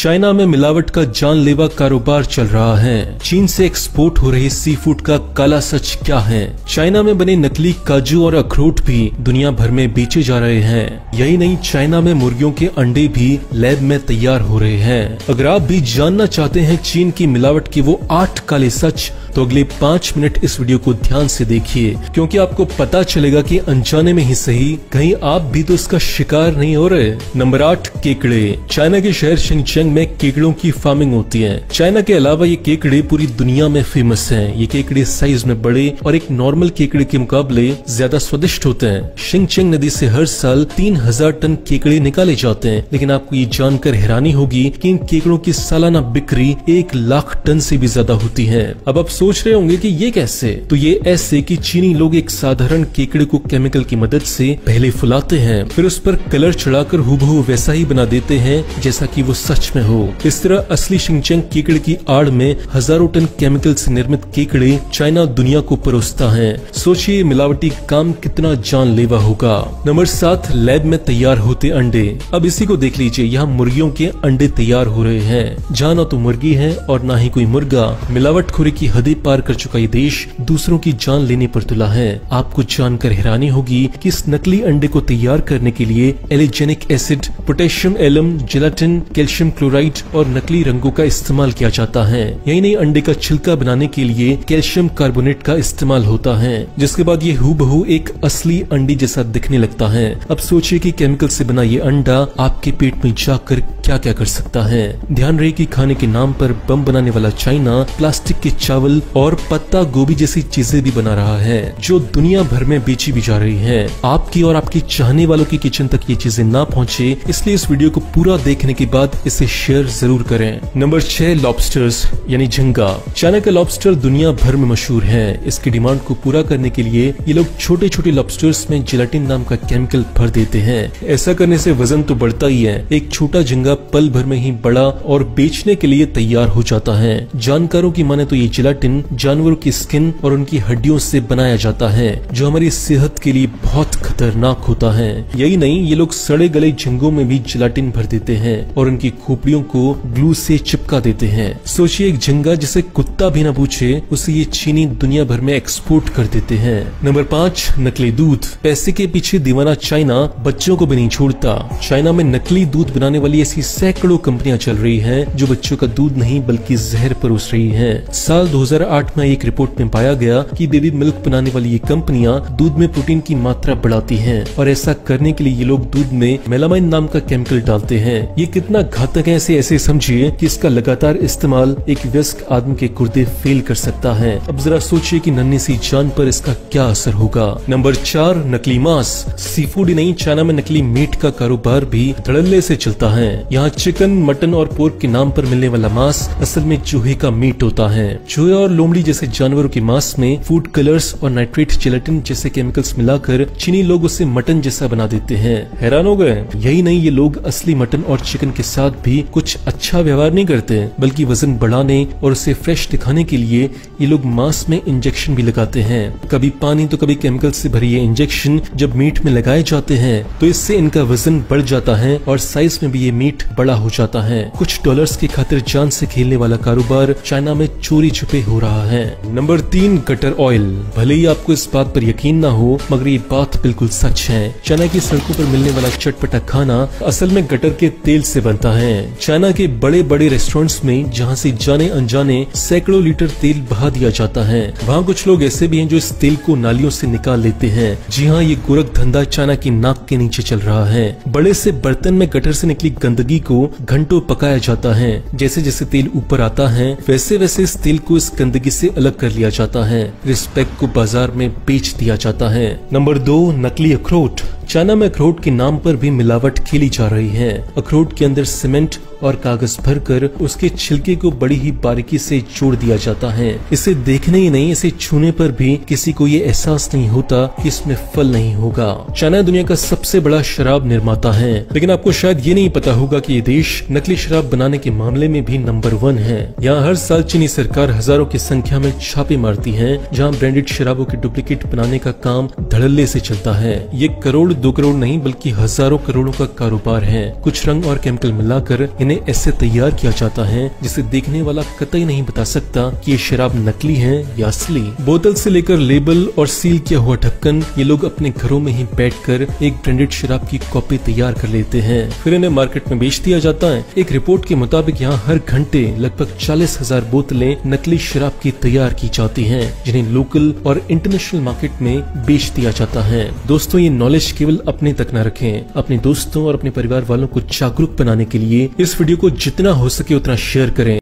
China में मिलावट का जानलेवा कारोबार चल रहा है। चीन से एक्सपोर्ट हो रही सी फूड का काला सच क्या है? चाइना में बने नकली काजू और अखरोट भी दुनिया भर में बेचे जा रहे हैं। यही नहीं, चाइना में मुर्गियों के अंडे भी लैब में तैयार हो रहे हैं। अगर आप भी जानना चाहते हैं चीन की मिलावट के वो 8 काले सच, तो अगले 5 मिनट इस वीडियो को ध्यान से देखिए, क्योंकि आपको पता चलेगा कि अनजाने में ही सही कहीं आप भी तो इसका शिकार नहीं हो रहे। नंबर 8, केकड़े। चाइना के शहर शिनचेंग में केकड़ों की फार्मिंग होती है। चाइना के अलावा ये केकड़े पूरी दुनिया में फेमस हैं। ये केकड़े साइज में बड़े और एक नॉर्मल केकड़े के मुकाबले ज्यादा स्वादिष्ट होते हैं। शिनचेंग नदी से हर साल 3000 टन केकड़े निकाले जाते हैं, लेकिन आपको ये जानकर हैरानी होगी कि इन केकड़ों की सालाना बिक्री 1 लाख टन से भी ज्यादा होती है। अब आप सोच रहे होंगे कि ये कैसे? तो ये ऐसे कि चीनी लोग एक साधारण केकड़े को केमिकल की मदद से पहले फुलाते हैं, फिर उस पर कलर चढ़ाकर हूबहू वैसा ही बना देते हैं जैसा कि वो सच में हो। इस तरह असली शिनचेंग केकड़े की आड़ में हजारों टन केमिकल से निर्मित केकड़े चाइना दुनिया को परोसता है। सोचिए मिलावटी काम कितना जानलेवा होगा। नंबर 7, लैब में तैयार होते अंडे। अब इसी को देख लीजिए, यहाँ मुर्गियों के अंडे तैयार हो रहे हैं। जहाँ ना तो मुर्गी है और ना ही कोई मुर्गा। मिलावटखोरी की हदें पार कर चुका ये देश दूसरों की जान लेने पर तुला है। आपको जानकर हैरानी होगी कि इस नकली अंडे को तैयार करने के लिए alginic acid, potassium alum, gelatin, calcium chloride और नकली रंगों का इस्तेमाल किया जाता है। यही नहीं, अंडे का छिलका बनाने के लिए कैल्शियम कार्बोनेट का इस्तेमाल होता है, जिसके बाद ये हूबहू एक असली अंडे जैसा दिखने लगता है। अब सोचिए कि केमिकल से बना ये अंडा आपके पेट में जाकर क्या क्या कर सकता है। ध्यान रहे कि खाने के नाम पर बम बनाने वाला चाइना प्लास्टिक के चावल और पत्ता गोभी जैसी चीजें भी बना रहा है, जो दुनिया भर में बेची भी जा रही है। आपकी और आपकी चाहने वालों की किचन तक ये चीजें ना पहुंचे, इसलिए इस वीडियो को पूरा देखने के बाद इसे शेयर जरूर करें। नंबर 6, लॉबस्टर्स यानी झींगा। चाइना का लॉबस्टर दुनिया भर में मशहूर है। इसकी डिमांड को पूरा करने के लिए ये लोग छोटे छोटे लॉबस्टर्स में जेलाटिन नाम का केमिकल भर देते हैं। ऐसा करने से वजन तो बढ़ता ही है, एक छोटा झींगा पल भर में ही बड़ा और बेचने के लिए तैयार हो जाता है। जानकारों की माने तो ये जेलाटिन जानवरों की स्किन और उनकी हड्डियों से बनाया जाता है, जो हमारी सेहत के लिए बहुत खतरनाक होता है। यही नहीं, ये लोग सड़े गले झींगों में भी जेलाटिन भर देते हैं और उनकी खोपड़ियों को ग्लू से चिपका देते हैं। सोचिए, एक झींगा जिसे कुत्ता भी न पूछे, उसे ये चीनी दुनिया भर में एक्सपोर्ट कर देते हैं। नंबर 5, नकली दूध। पैसे के पीछे दीवाना चाइना बच्चों को भी नहीं छोड़ता। चाइना में नकली दूध बनाने वाली ऐसी सैकड़ों कंपनियां चल रही हैं, जो बच्चों का दूध नहीं बल्कि जहर परोस रही हैं। साल 2008 में एक रिपोर्ट में पाया गया कि बेबी मिल्क बनाने वाली ये कंपनियां दूध में प्रोटीन की मात्रा बढ़ाती हैं, और ऐसा करने के लिए ये लोग दूध में मेलामाइन नाम का केमिकल डालते हैं। ये कितना घातक है ऐसे समझिए कि इसका लगातार इस्तेमाल एक वयस्क आदमी के गुर्दे फेल कर सकता है। अब जरा सोचिए कि नन्ही सी जान पर इसका क्या असर होगा। नंबर 4, नकली मांस। सी फूड ही नहीं, चाइना में नकली मीट का कारोबार भी धड़ल्ले से चलता है। यहाँ चिकन, मटन और पोर्क के नाम पर मिलने वाला मांस असल में चूहे का मीट होता है। चूहे और लोमड़ी जैसे जानवरों के मांस में फूड कलर्स और नाइट्रेट जेलाटिन जैसे केमिकल्स मिलाकर चीनी लोग उसे मटन जैसा बना देते हैं। हैरान हो गए? यही नहीं, ये लोग असली मटन और चिकन के साथ भी कुछ अच्छा व्यवहार नहीं करते, बल्कि वजन बढ़ाने और उसे फ्रेश दिखाने के लिए ये लोग मांस में इंजेक्शन भी लगाते हैं। कभी पानी तो कभी केमिकल से भरी ये इंजेक्शन जब मीट में लगाए जाते हैं, तो इससे इनका वजन बढ़ जाता है और साइज में भी ये मीट बड़ा हो जाता है। कुछ डॉलर्स की खातिर जान से खेलने वाला कारोबार चाइना में चोरी छुपे हो रहा है। Number 3, gutter oil. भले ही आपको इस बात पर यकीन ना हो, मगर ये बात बिल्कुल सच है। चाइना की सड़कों पर मिलने वाला चटपटा खाना असल में गटर के तेल से बनता है। चाइना के बड़े बड़े रेस्टोरेंट्स में जहाँ से जाने अनजाने सैकड़ों लीटर तेल बहा दिया जाता है, वहाँ कुछ लोग ऐसे भी हैं जो इस तेल को नालियों से निकाल लेते हैं। जी हाँ, ये गोरख धंधा चाइना की नाक के नीचे चल रहा है। बड़े से बर्तन में गटर से निकली गंदगी को घंटों पकाया जाता है। जैसे जैसे तेल ऊपर आता है, वैसे वैसे इस तेल को इस गंदगी से अलग कर लिया जाता है। इस पैक को बाजार में बेच दिया जाता है। नंबर 2, नकली अखरोट। चाइना में अखरोट के नाम पर भी मिलावट खेली जा रही है। अखरोट के अंदर सीमेंट और कागज भरकर उसके छिलके को बड़ी ही बारीकी से जोड़ दिया जाता है। इसे देखने ही नहीं, इसे छूने पर भी किसी को ये एहसास नहीं होता कि इसमें फल नहीं होगा। चाइना दुनिया का सबसे बड़ा शराब निर्माता है, लेकिन आपको शायद ये नहीं पता होगा कि ये देश नकली शराब बनाने के मामले में भी नंबर 1 है। यहाँ हर साल चीनी सरकार हजारों की संख्या में छापे मारती है, जहां ब्रांडेड शराबों के डुप्लीकेट बनाने का काम धड़ल्ले से चलता है। ये करोड़ 2 करोड़ नहीं बल्कि हजारों करोड़ों का कारोबार है। कुछ रंग और केमिकल मिलाकर इन्हें ऐसे तैयार किया जाता है जिसे देखने वाला कतई नहीं बता सकता कि ये शराब नकली है या असली। बोतल से लेकर लेबल और सील किया हुआ ढक्कन ये लोग अपने घरों में ही बैठकर एक ब्रांडेड शराब की कॉपी तैयार कर लेते हैं, फिर इन्हें मार्केट में बेच दिया जाता है। एक रिपोर्ट के मुताबिक यहाँ हर घंटे लगभग 40,000 बोतलें नकली शराब की तैयार की जाती हैं, जिन्हें लोकल और इंटरनेशनल मार्केट में बेच दिया जाता है। दोस्तों, ये नॉलेज केवल अपने तक न रखें, अपने दोस्तों और अपने परिवार वालों को जागरूक बनाने के लिए इस वीडियो को जितना हो सके उतना शेयर करें।